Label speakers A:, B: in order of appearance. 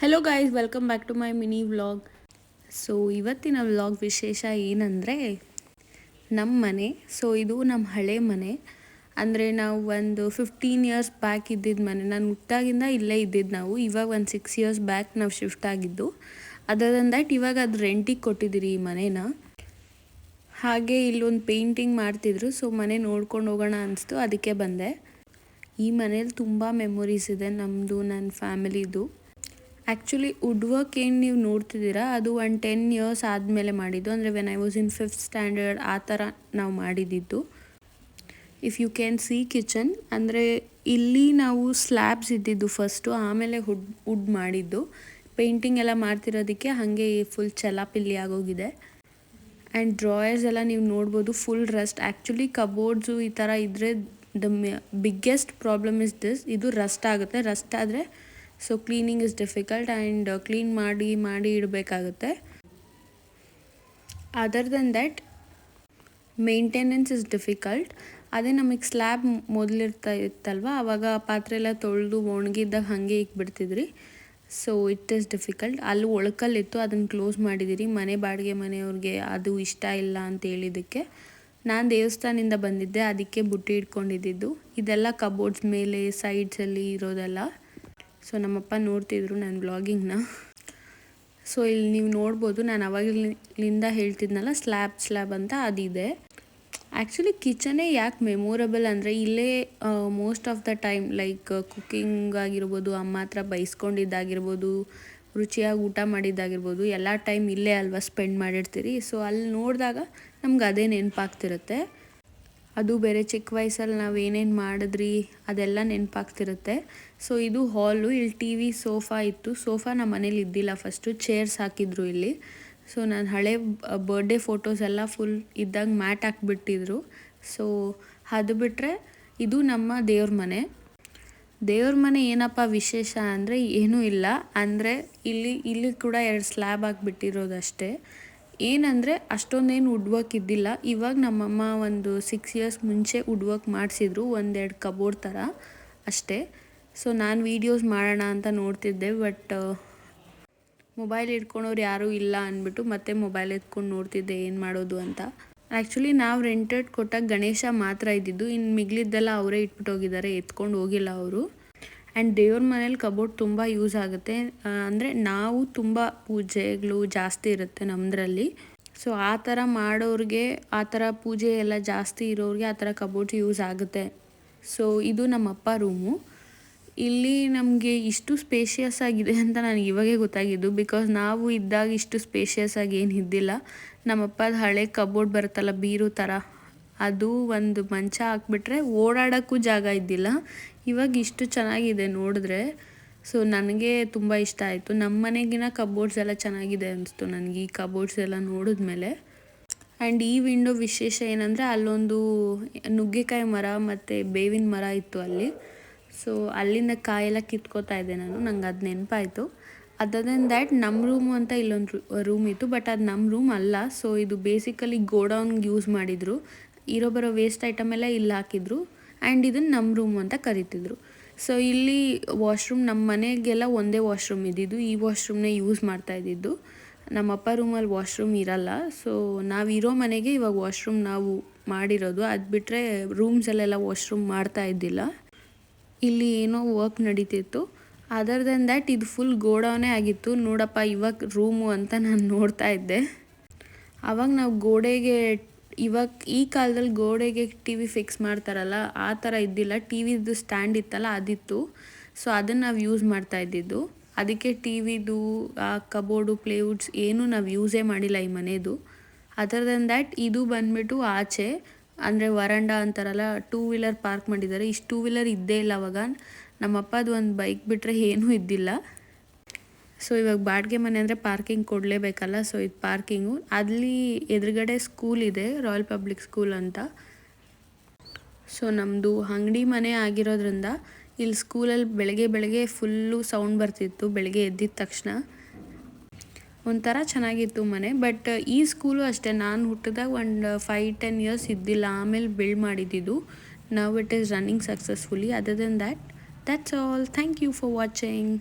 A: Hello guys, welcome back to my mini vlog. So ಇವತ್ತಿನ vlog ವಿಶೇಷ ಏನಂದರೆ ನಮ್ಮ ಮನೆ. ಸೊ ಇದು ನಮ್ಮ ಹಳೆ ಮನೆ. ಅಂದರೆ ನಾವು ಒಂದು 15 ಇಯರ್ಸ್ ಬ್ಯಾಕ್ ಇದ್ದಿದ್ದು ಮನೆ. ನಾನು ಹುಟ್ಟಾಗಿಂದ ಇಲ್ಲೇ ಇದ್ದಿದ್ದು ನಾವು. ಇವಾಗ ಒಂದು 6 ಇಯರ್ಸ್ ಬ್ಯಾಕ್ ನಾವು ಶಿಫ್ಟ್ ಆಗಿದ್ದು. ಅದರ್ ದನ್ ದ್ಯಾಟ್ ಇವಾಗ ಅದು ರೆಂಟಿಗೆ ಕೊಟ್ಟಿದ್ದೀರಿ ಈ ಮನೇನ. ಹಾಗೆ ಇಲ್ಲೊಂದು ಪೇಂಟಿಂಗ್ ಮಾಡ್ತಿದ್ರು. ಸೊ ಮನೆ ನೋಡ್ಕೊಂಡು ಹೋಗೋಣ ಅನಿಸ್ತು, ಅದಕ್ಕೆ ಬಂದೆ. ಈ ಮನೇಲಿ ತುಂಬ ಮೆಮೊರೀಸ್ ಇದೆ ನಮ್ಮದು, ನನ್ನ ಫ್ಯಾಮಿಲಿದು. ಆ್ಯಕ್ಚುಲಿ ವುಡ್ ವರ್ಕ್ ಏನು ನೀವು ನೋಡ್ತಿದ್ದೀರಾ ಅದು ಒಂದು 10 ಇಯರ್ಸ್ ಆದಮೇಲೆ ಮಾಡಿದ್ದು. ಅಂದರೆ when I was in 5th standard ಆ ಥರ ನಾವು ಮಾಡಿದ್ದಿದ್ದು. If you can see kitchen, ಅಂದರೆ ಇಲ್ಲಿ ನಾವು ಸ್ಲ್ಯಾಬ್ಸ್ ಇದ್ದಿದ್ದು ಫಸ್ಟು, ಆಮೇಲೆ ವುಡ್ ಮಾಡಿದ್ದು. ಪೇಂಟಿಂಗ್ ಎಲ್ಲ ಮಾಡ್ತಿರೋದಕ್ಕೆ ಹಾಗೆ ಫುಲ್ ಚಲಾಪಿಲ್ಲಿ ಆಗೋಗಿದೆ. ಆ್ಯಂಡ್ ಡ್ರಾಯರ್ಸ್ ಎಲ್ಲ ನೀವು ನೋಡ್ಬೋದು ಫುಲ್ ರಸ್ಟ್. ಆ್ಯಕ್ಚುಲಿ ಕಬೋರ್ಡ್ಸು ಈ ಥರ ಇದ್ದರೆ the biggest problem is this, ಇದು ರಸ್ಟ್ ಆಗುತ್ತೆ. ರಸ್ಟ್ ಆದರೆ so cleaning is difficult and clean ಮಾಡಿ ಇಡಬೇಕಾಗುತ್ತೆ. Other than that maintenance is difficult. ಅದೇ ನಮಗೆ ಸ್ಲ್ಯಾಬ್ ಇತ್ತಲ್ವ, ಆವಾಗ ಪಾತ್ರೆ ಎಲ್ಲ ತೊಳೆದು ಒಣಗಿದ್ದಾಗ ಹಾಗೆ ಇಕ್ಬಿಡ್ತಿದ್ರಿ. So it is difficult. ಅಲ್ಲಿ ಒಳಕಲ್ಲಿತ್ತು, ಅದನ್ನು ಕ್ಲೋಸ್ ಮಾಡಿದಿರಿ. ಮನೆ ಬಾಡಿಗೆ ಮನೆಯವ್ರಿಗೆ ಅದು ಇಷ್ಟ ಇಲ್ಲ ಅಂತ ಹೇಳಿದ್ದಕ್ಕೆ ನಾನು ದೇವಸ್ಥಾನದಿಂದ ಬಂದಿದ್ದೆ, ಅದಕ್ಕೆ ಬುಟ್ಟಿ ಇಟ್ಕೊಂಡಿದ್ದು. ಇದೆಲ್ಲ ಕಬೋರ್ಡ್ಸ್ ಮೇಲೆ ಸೈಡ್ಸಲ್ಲಿ ಇರೋದೆಲ್ಲ. ಸೊ ನಮ್ಮಪ್ಪ ನೋಡ್ತಿದ್ರು ನನ್ನ ವ್ಲಾಗಿಂಗ್ನ. ಸೊ ಇಲ್ಲಿ ನೀವು ನೋಡ್ಬೋದು, ನಾನು ಅವಾಗಲಿಂದ ಹೇಳ್ತಿದ್ನಲ್ಲ ಸ್ಲ್ಯಾಬ್ ಅಂತ, ಅದಿದೆ. ಆ್ಯಕ್ಚುಲಿ ಕಿಚನೇ ಯಾಕೆ ಮೆಮೊರಬಲ್ ಅಂದರೆ ಇಲ್ಲೇ most of the time like cooking ಆಗಿರ್ಬೋದು, ಅಮ್ಮ ಹತ್ರ ಬೈಸ್ಕೊಂಡಿದ್ದಾಗಿರ್ಬೋದು, ರುಚಿಯಾಗಿ ಊಟ ಮಾಡಿದ್ದಾಗಿರ್ಬೋದು, ಎಲ್ಲ ಟೈಮ್ ಇಲ್ಲೇ ಅಲ್ವಾ ಸ್ಪೆಂಡ್ ಮಾಡಿರ್ತೀರಿ. ಸೊ ಅಲ್ಲಿ ನೋಡಿದಾಗ ನಮ್ಗೆ ಅದೇ ನೆನಪಾಗ್ತಿರುತ್ತೆ. ಅದು ಬೇರೆ ಚಿಕ್ಕ ವಯಸ್ಸಲ್ಲಿ ನಾವು ಏನೇನು ಮಾಡಿದ್ರಿ ಅದೆಲ್ಲ ನೆನಪಾಗ್ತಿರುತ್ತೆ. ಸೊ ಇದು ಹಾಲು. ಇಲ್ಲಿ ಟಿ ವಿ, ಸೋಫಾ ಇತ್ತು. ಸೋಫಾ ನಮ್ಮ ಮನೇಲಿ ಇದ್ದಿಲ್ಲ ಫಸ್ಟು, ಚೇರ್ಸ್ ಹಾಕಿದ್ರು ಇಲ್ಲಿ. ಸೊ ನಾನು ಹಳೆ ಬರ್ಡೇ ಫೋಟೋಸ್ ಎಲ್ಲ ಫುಲ್ ಇದ್ದಾಗ ಮ್ಯಾಟ್ ಹಾಕ್ಬಿಟ್ಟಿದ್ರು. ಸೊ ಅದು ಬಿಟ್ಟರೆ ಇದು ನಮ್ಮ ದೇವ್ರ ಮನೆ. ದೇವ್ರ ಮನೆ ಏನಪ್ಪ ವಿಶೇಷ ಅಂದರೆ ಏನೂ ಇಲ್ಲ. ಅಂದರೆ ಇಲ್ಲಿ ಕೂಡ 2 ಸ್ಲ್ಯಾಬ್ ಹಾಕ್ಬಿಟ್ಟಿರೋದಷ್ಟೇ. ಏನಂದರೆ ಅಷ್ಟೊಂದೇನು ವುಡ್ ವರ್ಕ್ ಇದ್ದಿಲ್ಲ. ಇವಾಗ ನಮ್ಮಮ್ಮ ಒಂದು 6 ಇಯರ್ಸ್ ಮುಂಚೆ ವುಡ್ ವರ್ಕ್ ಮಾಡಿಸಿದ್ರು, 1-2 ಕಬೋರ್ಡ್ ಥರ ಅಷ್ಟೇ. ಸೊ ನಾನು ವೀಡಿಯೋಸ್ ಮಾಡೋಣ ಅಂತ ನೋಡ್ತಿದ್ದೆ, ಬಟ್ ಮೊಬೈಲ್ ಇಟ್ಕೊಳೋರು ಯಾರೂ ಇಲ್ಲ ಅಂದ್ಬಿಟ್ಟು ಮತ್ತೆ ಮೊಬೈಲ್ ಎತ್ಕೊಂಡು ನೋಡ್ತಿದ್ದೆ ಏನು ಮಾಡೋದು ಅಂತ. ಆ್ಯಕ್ಚುಲಿ ನಾವು ರೆಂಟೆಡ್ ಕೊಟ್ಟಾಗ ಗಣೇಶ ಮಾತ್ರ ಇದ್ದಿದ್ದು, ಇನ್ನು ಮಿಗ್ಲಿದ್ದೆಲ್ಲ ಅವರೇ ಇಟ್ಬಿಟ್ಟು ಹೋಗಿದ್ದಾರೆ, ಎತ್ಕೊಂಡು ಹೋಗಿಲ್ಲ ಅವರು. ಆ್ಯಂಡ್ ದೇವ್ರ ಮನೇಲಿ ಕಬೋರ್ಡ್ ತುಂಬ ಯೂಸ್ ಆಗುತ್ತೆ. ಅಂದರೆ ನಾವು ತುಂಬ ಪೂಜೆಗಳು ಜಾಸ್ತಿ ಇರುತ್ತೆ ನಮ್ಮದ್ರಲ್ಲಿ. ಸೊ ಆ ಥರ ಮಾಡೋರಿಗೆ, ಆ ಥರ ಪೂಜೆ ಎಲ್ಲ ಜಾಸ್ತಿ ಇರೋರಿಗೆ ಆ ಥರ ಕಬೋರ್ಡ್ಸ್ ಯೂಸ್ ಆಗುತ್ತೆ. ಸೊ ಇದು ನಮ್ಮಪ್ಪ ರೂಮು. ಇಲ್ಲಿ ನಮಗೆ ಇಷ್ಟು ಸ್ಪೇಷಿಯಸ್ ಆಗಿದೆ ಅಂತ ನನಗೆ ಇವಾಗೇ ಗೊತ್ತಾಗಿದ್ದು. ಬಿಕಾಸ್ ನಾವು ಇದ್ದಾಗ ಇಷ್ಟು ಸ್ಪೇಷಿಯಸ್ ಆಗಿ ಏನು ಇದ್ದಿಲ್ಲ. ನಮ್ಮಪ್ಪದ ಹಳೆ ಕಬೋರ್ಡ್ ಬರುತ್ತಲ್ಲ ಬೀರು ಥರ, ಅದು ಒಂದು ಮಂಚ ಹಾಕ್ಬಿಟ್ರೆ ಓಡಾಡೋಕ್ಕೂ ಜಾಗ ಇದ್ದಿಲ್ಲ. ಇವಾಗ ಇಷ್ಟು ಚೆನ್ನಾಗಿದೆ ನೋಡಿದ್ರೆ. ಸೊ ನನಗೆ ತುಂಬ ಇಷ್ಟ ಆಯಿತು. ನಮ್ಮ ಮನೆಗಿನ ಕಬೋರ್ಡ್ಸ್ ಎಲ್ಲ ಚೆನ್ನಾಗಿದೆ ಅನಿಸ್ತು ನನಗೆ ಈ ಕಬೋರ್ಡ್ಸ್ ಎಲ್ಲ ನೋಡಿದ್ಮೇಲೆ. ಆ್ಯಂಡ್ ಈ ವಿಂಡೋ ವಿಶೇಷ ಏನಂದರೆ ಅಲ್ಲೊಂದು ನುಗ್ಗೆಕಾಯಿ ಮರ ಮತ್ತು ಬೇವಿನ ಮರ ಇತ್ತು ಅಲ್ಲಿ. ಸೊ ಅಲ್ಲಿಂದ ಕಾಯೆಲ್ಲ ಕಿತ್ಕೋತಾ ಇದ್ದೆ ನಾನು, ನಂಗೆ ಅದು ನೆನಪಾಯಿತು. ಅದರ್ ದೆನ್ ದ್ಯಾಟ್ ನಮ್ಮ ರೂಮು ಅಂತ ಇಲ್ಲೊಂದು ರೂಮ್ ಇತ್ತು, ಬಟ್ ಅದು ನಮ್ಮ ರೂಮ್ ಅಲ್ಲ. ಸೊ ಇದು ಬೇಸಿಕಲಿ ಗೋಡೌನ್ಗೆ ಯೂಸ್ ಮಾಡಿದರು. ಬರೋ ವೇಸ್ಟ್ ಐಟಮ್ ಎಲ್ಲ ಇಲ್ಲಿ ಹಾಕಿದ್ರು. ಆ್ಯಂಡ್ ಇದನ್ನು ನಮ್ಮ ರೂಮ್ ಅಂತ ಕರಿತಿದ್ರು. ಸೊ ಇಲ್ಲಿ ವಾಶ್ರೂಮ್, ನಮ್ಮ ಮನೆಗೆಲ್ಲ ಒಂದೇ ವಾಶ್ರೂಮ್ ಇದ್ದಿದ್ದು. ಈ ವಾಶ್ರೂಮ್ನೇ ಯೂಸ್ ಮಾಡ್ತಾ ಇದ್ದಿದ್ದು. ನಮ್ಮಪ್ಪ ರೂಮಲ್ಲಿ ವಾಶ್ರೂಮ್ ಇರಲ್ಲ. ಸೊ ನಾವಿರೋ ಮನೆಗೆ ಇವಾಗ ವಾಶ್ರೂಮ್ ನಾವು ಮಾಡಿರೋದು. ಅದು ಬಿಟ್ಟರೆ ರೂಮ್ಸಲ್ಲೆಲ್ಲ ವಾಶ್ರೂಮ್ ಮಾಡ್ತಾ ಇದ್ದಿಲ್ಲ. ಇಲ್ಲಿ ಏನೋ ವರ್ಕ್ ನಡೀತಿತ್ತು. ಅದರ್ ದೆನ್ ದ್ಯಾಟ್ ಇದು ಫುಲ್ ಗೋಡೌನೇ ಆಗಿತ್ತು. ನೋಡಪ್ಪ ಇವಾಗ ರೂಮು ಅಂತ ನಾನು ನೋಡ್ತಾ ಇದ್ದೆ. ಆವಾಗ ನಾವು ಗೋಡೆಗೆ, ಇವಾಗ ಈ ಕಾಲದಲ್ಲಿ ಗೋಡೆಗೆ ಟಿ ವಿ ಫಿಕ್ಸ್ ಮಾಡ್ತಾರಲ್ಲ ಆ ಥರ ಇದ್ದಿಲ್ಲ. ಟಿ ವಿದು ಸ್ಟ್ಯಾಂಡ್ ಇತ್ತಲ್ಲ ಅದಿತ್ತು. ಸೊ ಅದನ್ನು ನಾವು ಯೂಸ್ ಮಾಡ್ತಾ ಇದ್ದಿದ್ದು. ಅದಕ್ಕೆ ಟಿ ವಿದು ಆ ಕಬೋರ್ಡು, ಪ್ಲೇವುಡ್ಸ್ ಏನೂ ನಾವು ಯೂಸೇ ಮಾಡಿಲ್ಲ ಈ ಮನೆಯದು. ಅದರ್ ದೆನ್ ದ್ಯಾಟ್ ಇದು ಬಂದುಬಿಟ್ಟು ಆಚೆ, ಅಂದರೆ ವರಂಡ ಅಂತಾರಲ್ಲ, 2 ವೀಲರ್ ಪಾರ್ಕ್ ಮಾಡಿದ್ದಾರೆ. ಇಷ್ಟು 2 ವೀಲರ್ ಇದ್ದೇ ಇಲ್ಲ ಅವಾಗ. ನಮ್ಮಪ್ಪದು ಒಂದು ಬೈಕ್ ಬಿಟ್ಟರೆ ಏನೂ ಇದ್ದಿಲ್ಲ. ಸೊ ಇವಾಗ ಬಾಡಿಗೆ ಮನೆ ಅಂದರೆ ಪಾರ್ಕಿಂಗ್ ಕೊಡಲೇಬೇಕಲ್ಲ. ಸೊ ಇದು ಪಾರ್ಕಿಂಗು. ಅಲ್ಲಿ ಎದುರುಗಡೆ ಸ್ಕೂಲ್ ಇದೆ, ರಾಯಲ್ ಪಬ್ಲಿಕ್ ಸ್ಕೂಲ್ ಅಂತ. ಸೊ ನಮ್ಮದು ಅಂಗಡಿ ಮನೆ ಆಗಿರೋದ್ರಿಂದ ಇಲ್ಲಿ ಸ್ಕೂಲಲ್ಲಿ ಬೆಳಗ್ಗೆ ಫುಲ್ಲು ಸೌಂಡ್ ಬರ್ತಿತ್ತು ಬೆಳಗ್ಗೆ ಎದ್ದಿದ ತಕ್ಷಣ. ಒಂಥರ ಚೆನ್ನಾಗಿತ್ತು ಮನೆ. ಬಟ್ ಈ ಸ್ಕೂಲು ಅಷ್ಟೇ, ನಾನು ಹುಟ್ಟಿದಾಗ ಒಂದು 5-10 ಇಯರ್ಸ್ ಇದ್ದಿಲ್ಲ, ಆಮೇಲೆ ಬಿಲ್ಡ್ ಮಾಡಿದ್ದು. Now it is running successfully. Other than that's all. Thank you for watching.